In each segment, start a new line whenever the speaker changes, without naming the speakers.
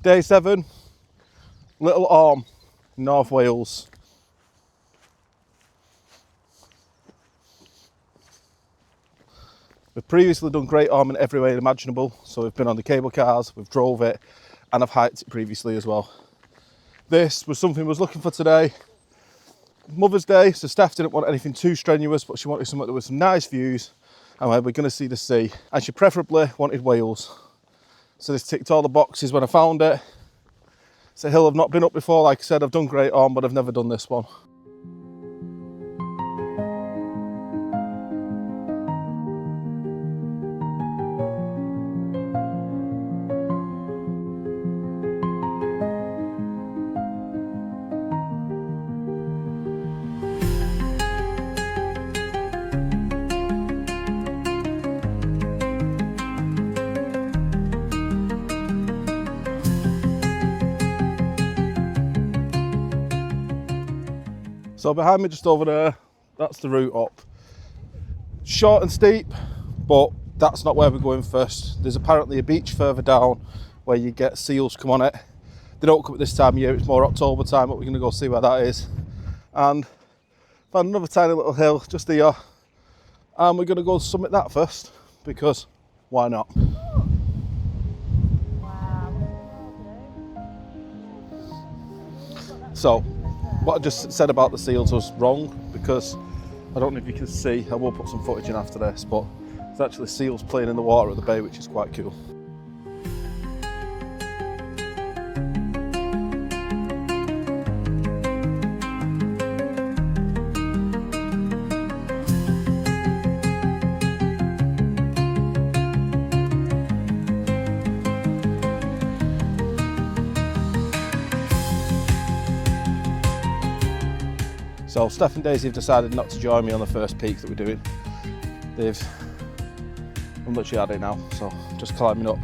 Day 7, Little Orme, North Wales. We've previously done Great Orme in every way imaginable, so we've been on the cable cars, we've drove it, and I've hiked it previously as well. This was something I was looking for today. Mother's Day, so Steph didn't want anything too strenuous, but she wanted something that was some nice views, and we're going to see the sea. And she preferably wanted Wales. So this ticked all the boxes when I found it. It's a hill I've not been up before. Like I said, I've done Great Orme, but I've never done this one. So behind me just over there, that's the route up. Short and steep, but that's not where we're going first. There's apparently a beach further down where you get seals come on it. They don't come at this time of year, it's more October time, but we're going to go see where that is. And found another tiny little hill just here. And we're going to go summit that first, because why not? So, what I just said about the seals was wrong, because I don't know if you can see, I will put some footage in after this, but there's actually seals playing in the water at the bay, which is quite cool. So Steph and Daisy have decided not to join me on the first peak that we're doing. I'm literally at it now, so just climbing up.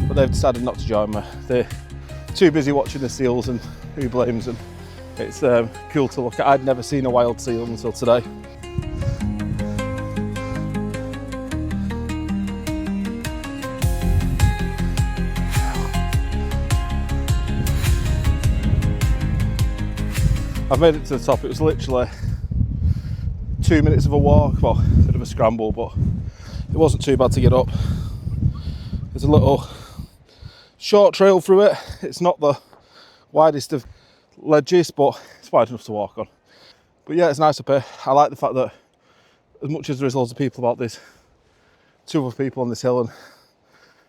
But they've decided not to join me. They're too busy watching the seals, and who blames them. It's cool to look at. I'd never seen a wild seal until today. I've made it to the top. It was literally 2 minutes of a walk, well, a bit of a scramble, but it wasn't too bad to get up. There's a little short trail through it. It's not the widest of ledges, but it's wide enough to walk on. But yeah, it's nice up here. I like the fact that as much as there is loads of people about, there's 2 other people on this hill, and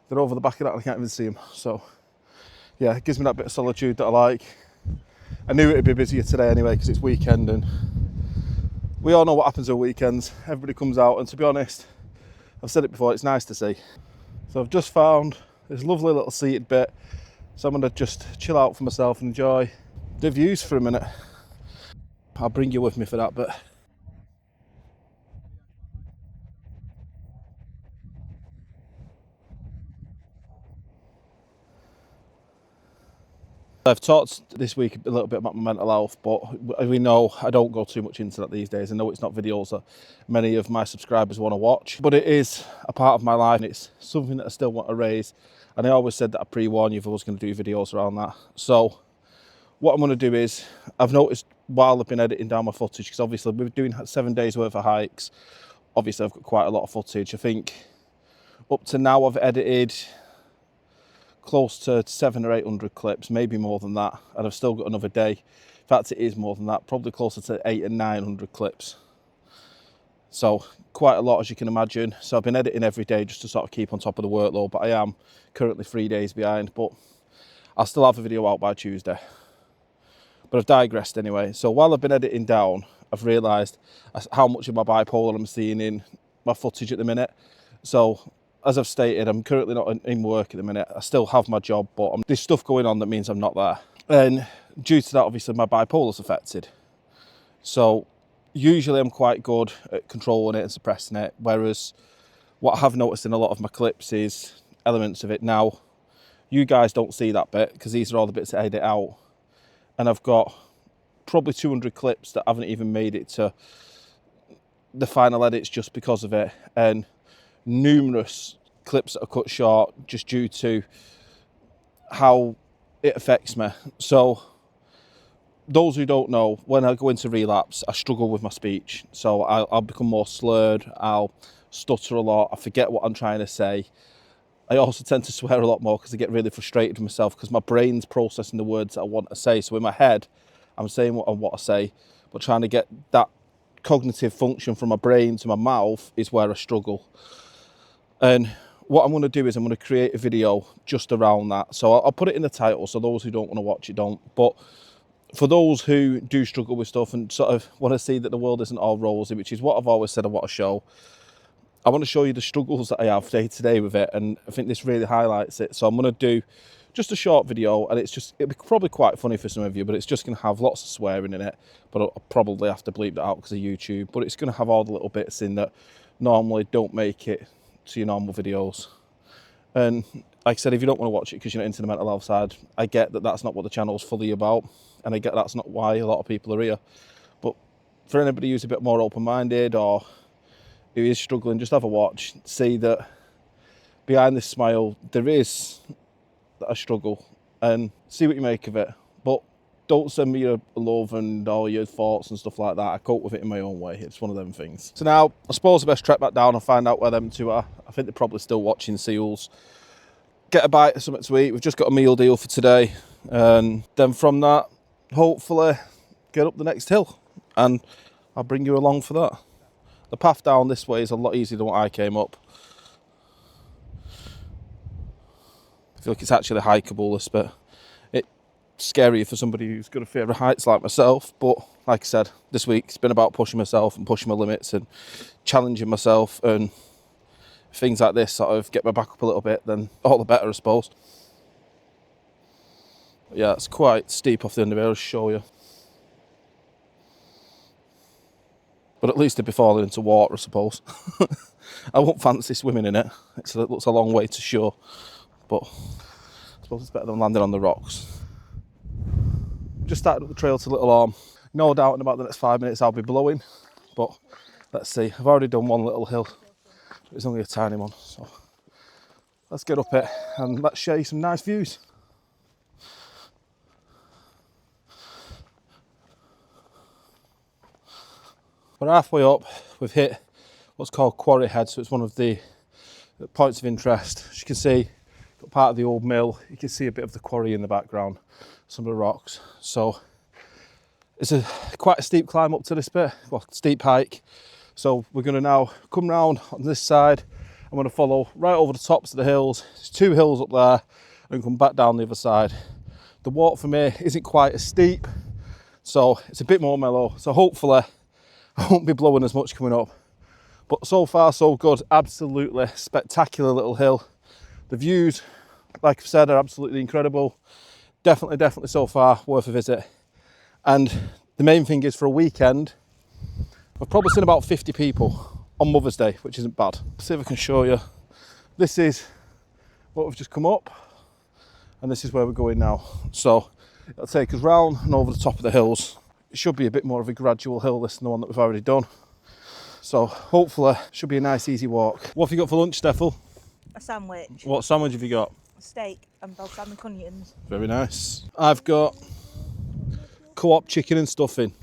they're over the back of that and I can't even see them. So yeah, it gives me that bit of solitude that I like. I knew it'd be busier today anyway because it's weekend, and we all know what happens on weekends. Everybody comes out, and to be honest, I've said it before, it's nice to see. So I've just found this lovely little seated bit, so I'm going to just chill out for myself and enjoy the views for a minute. I'll bring you with me for that bit. I've talked this week a little bit about my mental health, but we know I don't go too much into that these days. I know it's not videos that many of my subscribers want to watch, but it is a part of my life, and it's something that I still want to raise. And I always said that I pre-warn you if I was going to do videos around that. So what I'm going to do is, I've noticed while I've been editing down my footage, because obviously we're doing 7 days worth of hikes, obviously I've got quite a lot of footage. I think up to now I've edited close to 700 or 800 clips, maybe more than that, and I've still got another day. In fact, it is more than that, probably closer to 800 and 900 clips. So quite a lot, as you can imagine. So I've been editing every day just to sort of keep on top of the workload, but I am currently 3 days behind, but I'll still have a video out by Tuesday. But I've digressed anyway. So while I've been editing down, I've realised how much of my bipolar I'm seeing in my footage at the minute. So as I've stated, I'm currently not in work at the minute. I still have my job, but there's stuff going on that means I'm not there. And due to that, obviously, my bipolar's affected. So usually I'm quite good at controlling it and suppressing it, whereas what I have noticed in a lot of my clips is elements of it. Now, you guys don't see that bit because these are all the bits that I edit out. And I've got probably 200 clips that haven't even made it to the final edits just because of it. And numerous clips that are cut short just due to how it affects me. So those who don't know, when I go into relapse, I struggle with my speech. So I'll become more slurred, I'll stutter a lot, I forget what I'm trying to say. I also tend to swear a lot more because I get really frustrated with myself because my brain's processing the words that I want to say. So in my head, I'm saying what I want to say, but trying to get that cognitive function from my brain to my mouth is where I struggle. And what I'm going to do is I'm going to create a video just around that. So I'll put it in the title so those who don't want to watch it don't. But for those who do struggle with stuff and sort of want to see that the world isn't all rosy, which is what I've always said I want to show, I want to show you the struggles that I have day to day with it, and I think this really highlights it. So I'm going to do just a short video, and it'll be probably quite funny for some of you, but it's just going to have lots of swearing in it, but I'll probably have to bleep that out because of YouTube. But it's going to have all the little bits in that normally don't make it to your normal videos. And like I said, if you don't want to watch it because you're not into the mental health side, I get that that's not what the channel's fully about, and I get that's not why a lot of people are here. But for anybody who's a bit more open-minded or who is struggling, just have a watch, see that behind this smile there is a struggle, and see what you make of it. But don't send me your love and all your thoughts and stuff like that. I cope with it in my own way. It's one of them things. So now I suppose I best trek back down and find out where them two are. I think they're probably still watching seals. Get a bite of something to eat. We've just got a meal deal for today, and then from that hopefully get up the next hill, and I'll bring you along for that. The path down this way is a lot easier than what I came up. I feel like it's actually hikeable, this bit. It's scary for somebody who's got a fear of heights like myself, but like I said, this week's been about pushing myself and pushing my limits and challenging myself, and things like this sort of get my back up a little bit, then all the better, I suppose. But yeah, it's quite steep off the end of it, I'll show you. But at least it'd be falling into water, I suppose. I won't fancy swimming in it. It looks a long way to shore, but I suppose it's better than landing on the rocks. Just started up the trail to Little Orme. No doubt in about the next 5 minutes I'll be blowing, but let's see. I've already done one little hill. It's only a tiny one, so let's get up it and let's show you some nice views. We're halfway up. We've hit what's called Quarry Head, so it's one of the points of interest. As you can see, got part of the old mill. You can see a bit of the quarry in the background, some of the rocks. So it's quite a steep climb up to this bit, well, steep hike. So we're going to now come round on this side. I'm going to follow right over the tops of the hills. There's 2 hills up there, and come back down the other side. The walk from here isn't quite as steep, so it's a bit more mellow. So hopefully I won't be blowing as much coming up. But so far so good. Absolutely spectacular little hill. The views, like I've said, are absolutely incredible. Definitely so far worth a visit. And the main thing is, for a weekend, I've probably seen about 50 people on Mother's Day, which isn't bad. See if I can show you. This is what we've just come up, and this is where we're going now. So it'll take us round and over the top of the hills. It should be a bit more of a gradual hill, this than the one that we've already done. So hopefully it should be a nice easy walk. What have you got for lunch, Steffel?
A sandwich.
What sandwich have you got?
A steak and balsamic onions.
Very nice. I've got co-op chicken and stuffing.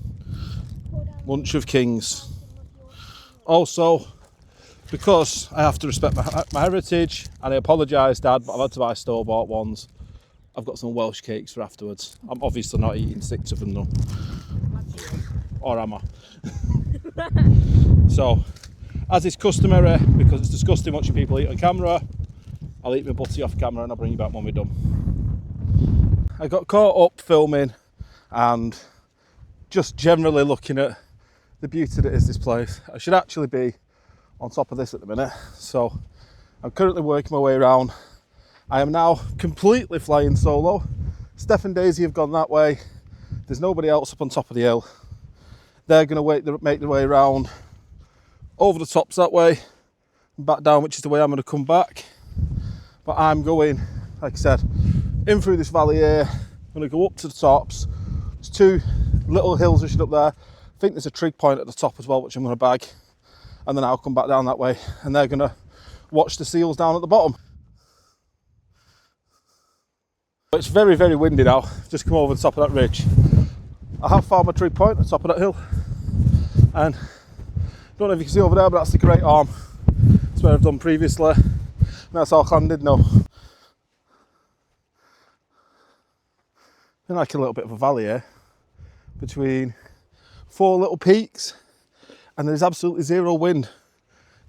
Lunch of kings. Also, because I have to respect my heritage, and I apologise, Dad, but I've had to buy store-bought ones. I've got some Welsh cakes for afterwards. I'm obviously not eating 6 of them though. Or am I? So, as is customary, because it's disgusting watching people eat on camera, I'll eat my butty off camera and I'll bring you back when we're done. I got caught up filming and just generally looking at the beauty that is this place. I should actually be on top of this at the minute, so I'm currently working my way around. I am now completely flying solo. Steph and Daisy have gone that way. There's nobody else up on top of the hill. They're going to make their way around over the tops that way and back down, which is the way I'm going to come back. But I'm going, like I said, in through this valley here. I'm going to go up to the tops. There's 2 little hills rushing up there. I think there's a trig point at the top as well, which I'm going to bag. And then I'll come back down that way, and they're going to watch the seals down at the bottom. It's very, very windy now. Just come over the top of that ridge. I have found my tree point at the top of that hill, and don't know if you can see over there, but that's the Great Orme. That's where I've done previously. And that's all Llandudno. Been like a little bit of a valley here between 4 little peaks, and there's absolutely zero wind.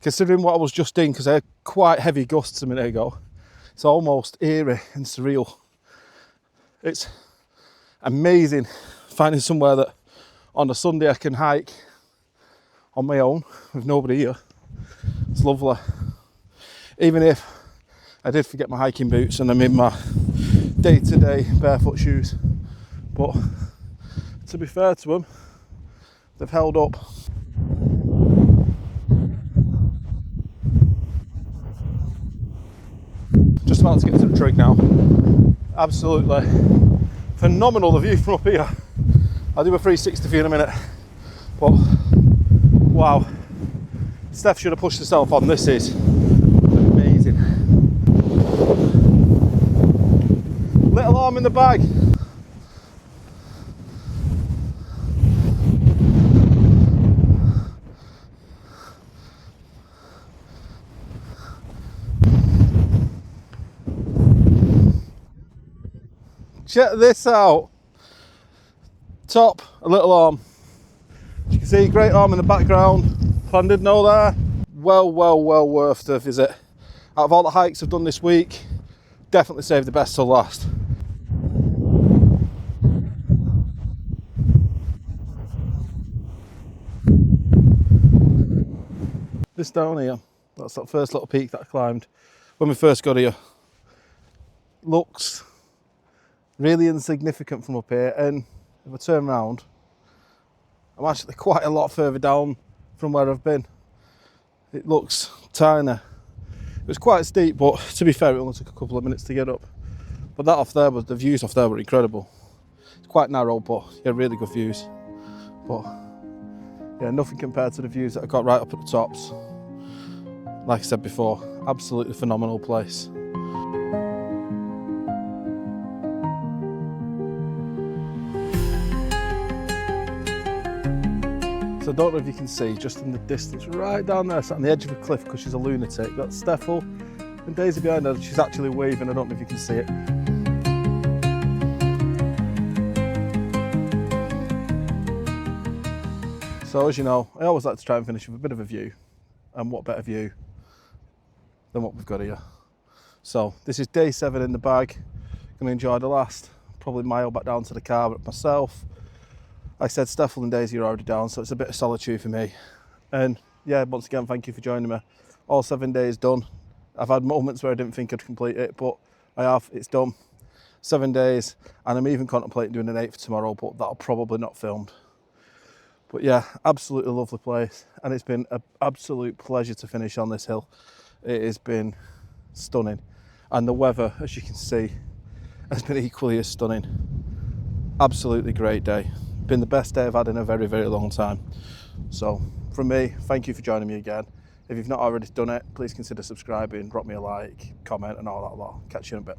Considering what I was just in, because I had quite heavy gusts a minute ago, it's almost eerie and surreal. It's amazing finding somewhere that on a Sunday I can hike on my own with nobody here. It's lovely. Even if I did forget my hiking boots and I'm in my day-to-day barefoot shoes. But to be fair to them, they've held up. Just about to get to the trig now. Absolutely phenomenal, the view from up here. I'll do a 360 for you in a minute. But wow, Steph should have pushed herself on. This is amazing. Little Orme in the bag. Check this out. Top of Little Orme. As you can see, Great Orme in the background. Llandudno there. Well worth the visit. Out of all the hikes I've done this week, definitely saved the best till last. This down here, that's that first little peak that I climbed when we first got here. Looks really insignificant from up here, and if I turn around, I'm actually quite a lot further down from where I've been. It looks tiny. It was quite steep, but to be fair, it only took a couple of minutes to get up. But that off there, the views off there were incredible. It's quite narrow, but yeah, really good views. But yeah, nothing compared to the views that I got right up at the tops. Like I said before, absolutely phenomenal place. So I don't know if you can see, just in the distance, right down there, sat on the edge of a cliff because she's a lunatic. That's Steffel, and Daisy behind her, she's actually waving. I don't know if you can see it. So as you know, I always like to try and finish with a bit of a view, and what better view than what we've got here. So this is day 7 in the bag. Going to enjoy the last probably mile back down to the car myself. Like I said, Steffel and Daisy are already down, so it's a bit of solitude for me. And yeah, once again, thank you for joining me. All 7 days done. I've had moments where I didn't think I'd complete it, but I have. It's done. 7 days, and I'm even contemplating doing an 8th tomorrow, but that'll probably not filmed. But yeah, absolutely lovely place, and it's been an absolute pleasure to finish on this hill. It has been stunning, and the weather, as you can see, has been equally as stunning. Absolutely great day. Been the best day I've had in a very, very long time. So from me, thank you for joining me again. If you've not already done it, please consider subscribing, drop me a like, comment and all that lot. Catch you in a bit.